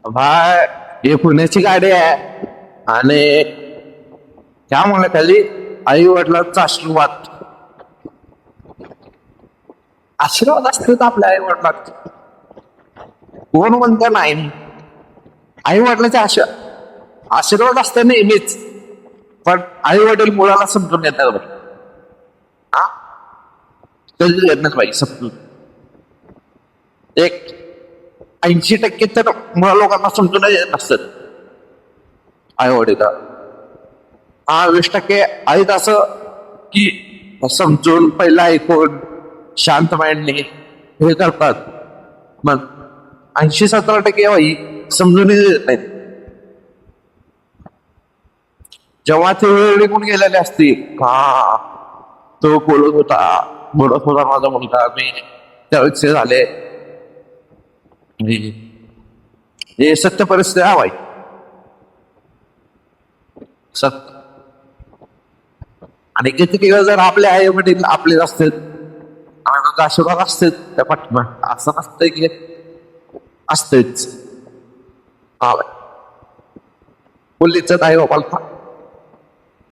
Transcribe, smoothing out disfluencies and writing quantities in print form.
भाय ही पुण्याची गाडी आहे आणि त्यामुळे खाली आई वडिलांचा आशीर्वाद आशीर्वाद असतात आपल्या आई वडिलांचे. कोण म्हणत नाही आई वडिलांचे आशीर्वाद असते नेहमीच, पण आई वडील मुलाला समजून घेतात बघ. हा कधी घेतच पाहिजे समजून. एक 80% तर मुला लोकांना समजून येत नसतात आई वडील. हा 20% आहेत असं की समजून पहिला ऐकून शांत माइंडने हे करतात. मग 80-70% बाई समजून येत नाहीत. जेव्हा ते वेळ निघून गेलेले असते, हा तो बोलत होता माझा मुलगा, मी त्यावेळेस झाले. हे सत्य परिस्थिती हवाय सत्य. आणि किती जर आपले आई वडील आपले असतील आशीर्वाद असतील त्या पाठिंबा, असं नसतंय की असतेच. हा मुलीचं नाही बाबा